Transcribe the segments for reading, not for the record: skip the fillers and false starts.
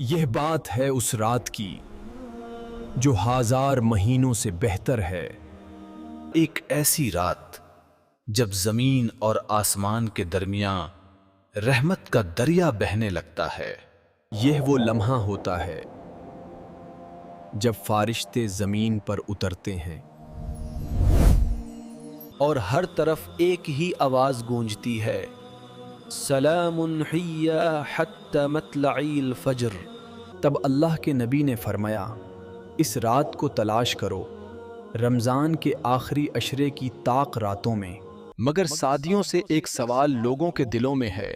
یہ بات ہے اس رات کی جو ہزار مہینوں سے بہتر ہے۔ ایک ایسی رات جب زمین اور آسمان کے درمیان رحمت کا دریا بہنے لگتا ہے۔ یہ وہ لمحہ ہوتا ہے جب فرشتے زمین پر اترتے ہیں اور ہر طرف ایک ہی آواز گونجتی ہے، سلام ہی حتی مطلع الفجر۔ تب اللہ کے نبی نے فرمایا، اس رات کو تلاش کرو رمضان کے آخری عشرے کی طاق راتوں میں۔ مگر سادیوں سے ایک سوال لوگوں کے دلوں میں ہے،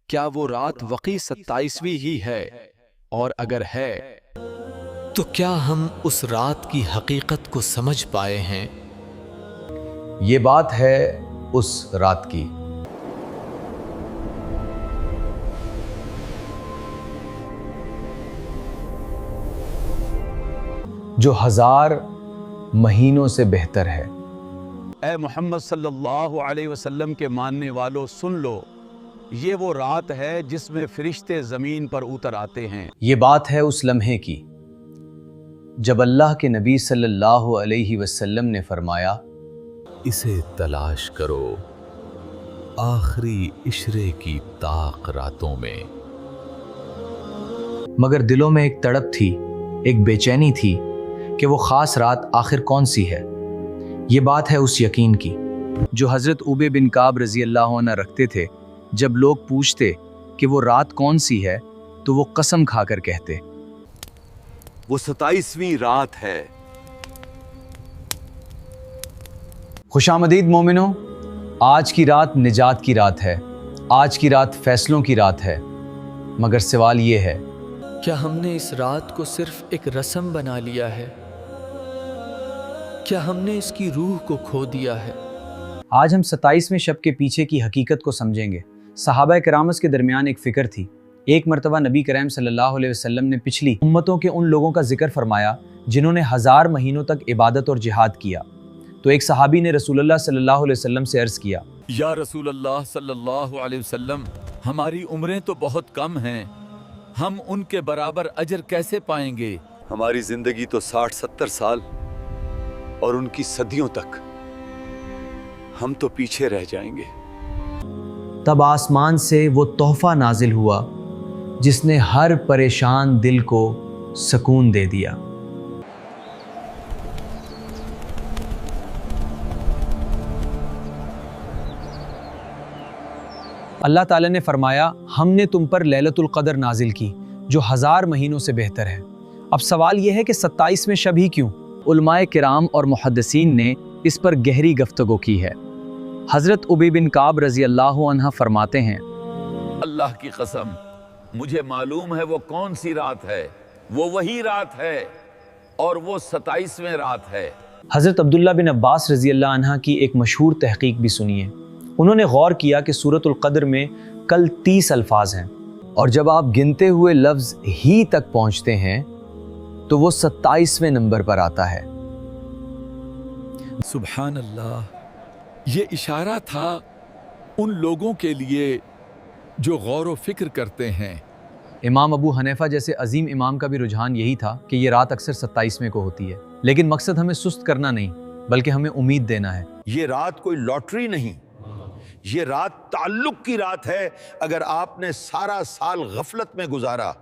کیا وہ رات واقعی 27ویں ہی ہے؟ اور اگر ہے تو کیا ہم اس رات کی حقیقت کو سمجھ پائے ہیں؟ یہ بات ہے اس رات کی جو ہزار مہینوں سے بہتر ہے۔ اے محمد صلی اللہ علیہ وسلم کے ماننے والوں سن لو، یہ وہ رات ہے جس میں فرشتے زمین پر اتر آتے ہیں۔ یہ بات ہے اس لمحے کی جب اللہ کے نبی صلی اللہ علیہ وسلم نے فرمایا، اسے تلاش کرو آخری عشرے کی طاق راتوں میں۔ مگر دلوں میں ایک تڑپ تھی، ایک بے چینی تھی کہ وہ خاص رات آخر کون سی ہے۔ یہ بات ہے اس یقین کی جو حضرت ابی بن کعب رضی اللہ عنہ رکھتے تھے۔ جب لوگ پوچھتے کہ وہ رات کون سی ہے تو وہ قسم کھا کر کہتے، وہ 27ویں رات ہے۔ خوش آمدید مومنوں، آج کی رات نجات کی رات ہے، آج کی رات فیصلوں کی رات ہے۔ مگر سوال یہ ہے، کیا ہم نے اس رات کو صرف ایک رسم بنا لیا ہے؟ کیا ہم نے اس کی روح کو کھو دیا ہے؟ آج ہم 27ویں شب کے پیچھے کی حقیقت کو سمجھیں گے۔ صحابہ کرامس کے درمیان ایک فکر تھی۔ ایک مرتبہ نبی کریم صلی اللہ علیہ وسلم نے پچھلی امتوں کے ان لوگوں کا ذکر فرمایا جنہوں نے 1000 مہینوں تک عبادت اور جہاد کیا۔ تو ایک صحابی نے رسول اللہ صلی اللہ علیہ وسلم سے عرض کیا، یا رسول اللہ صلی اللہ علیہ وسلم، ہماری عمریں تو بہت کم ہیں، ہم ان کے برابر اجر کیسے پائیں گے؟ ہماری زندگی تو 60-70 سال اور ان کی صدیوں تک، ہم تو پیچھے رہ جائیں گے۔ تب آسمان سے وہ تحفہ نازل ہوا جس نے ہر پریشان دل کو سکون دے دیا۔ اللہ تعالیٰ نے فرمایا، ہم نے تم پر لیلۃ القدر نازل کی جو 1000 مہینوں سے بہتر ہے۔ اب سوال یہ ہے کہ 27ویں شب ہی کیوں؟ علماء کرام اور محدثین نے اس پر گہری گفتگو کی ہے۔ حضرت ابی بن کعب رضی اللہ عنہ فرماتے ہیں، اللہ کی قسم، مجھے معلوم ہے وہ کون سی رات ہے، وہ وہی رات ہے اور وہ 27ویں رات ہے۔ حضرت عبداللہ بن عباس رضی اللہ عنہ کی ایک مشہور تحقیق بھی سنیے۔ انہوں نے غور کیا کہ سورۃ القدر میں کل 30 الفاظ ہیں، اور جب آپ گنتے ہوئے لفظ ہی تک پہنچتے ہیں تو وہ 27ویں نمبر پر آتا ہے۔ سبحان اللہ، یہ اشارہ تھا ان لوگوں کے لیے جو غور و فکر کرتے ہیں۔ امام ابو حنیفہ جیسے عظیم امام کا بھی رجحان یہی تھا کہ یہ رات اکثر 27ویں کو ہوتی ہے، لیکن مقصد ہمیں سست کرنا نہیں بلکہ ہمیں امید دینا ہے۔ یہ رات کوئی لاٹری نہیں، یہ رات تعلق کی رات ہے۔ اگر آپ نے سارا سال غفلت میں گزارا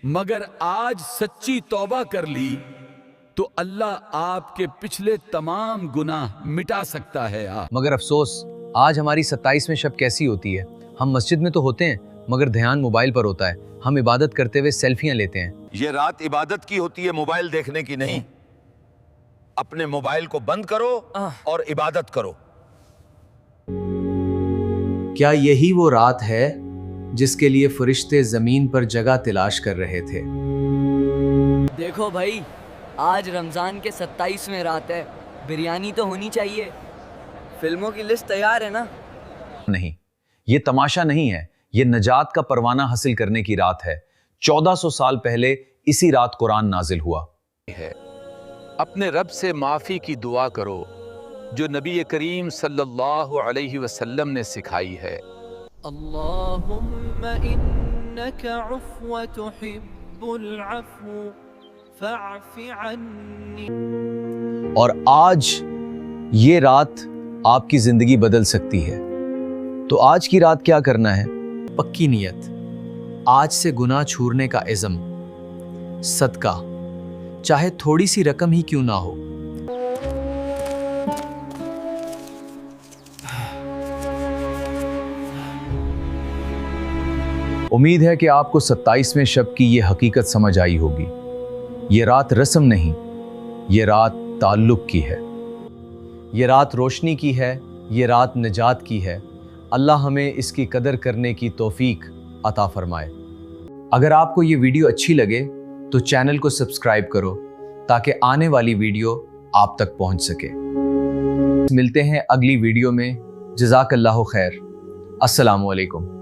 مگر آج سچی توبہ کر لی تو اللہ آپ کے پچھلے تمام گناہ مٹا سکتا ہے۔ مگر افسوس، آج ہماری 27ویں شب کیسی ہوتی ہے؟ ہم مسجد میں تو ہوتے ہیں مگر دھیان موبائل پر ہوتا ہے۔ ہم عبادت کرتے ہوئے سیلفیاں لیتے ہیں۔ یہ رات عبادت کی ہوتی ہے، موبائل دیکھنے کی نہیں۔ اپنے موبائل کو بند کرو اور عبادت کرو۔ کیا یہی وہ رات ہے جس کے لیے فرشتے زمین پر جگہ تلاش کر رہے تھے؟ دیکھو بھائی، آج رمضان کے 27ویں رات ہے، بریانی تو ہونی چاہیے۔ فلموں کی لسٹ تیار ہے نا؟ نہیں، یہ تماشا نہیں ہے، یہ نجات کا پروانہ حاصل کرنے کی رات ہے۔ 1400 سال پہلے اسی رات قرآن نازل ہوا ہے اپنے رب سے معافی کی دعا کرو جو نبی کریم صلی اللہ علیہ وسلم نے سکھائی ہے۔ اللہم انکا عفو تحب اور آج یہ رات آپ کی زندگی بدل سکتی ہے. تو آج کی رات کیا کرنا ہے؟ پکی نیت، آج سے گناہ چھوڑنے کا عزم، صدقہ، چاہے تھوڑی سی رقم ہی کیوں نہ ہو. امید ہے کہ آپ کو 27ویں شب کی یہ حقیقت سمجھ آئی ہوگی. یہ رات رسم نہیں، یہ رات تعلق کی ہے. یہ رات روشنی کی ہے، یہ رات نجات کی ہے. اللہ ہمیں اس کی قدر کرنے کی توفیق عطا فرمائے. اگر آپ کو یہ ویڈیو اچھی لگے تو چینل کو سبسکرائب کرو تاکہ آنے والی ویڈیو آپ تک پہنچ سکے. ملتے ہیں اگلی ویڈیو میں. جزاک اللہ خیر. السلام علیکم.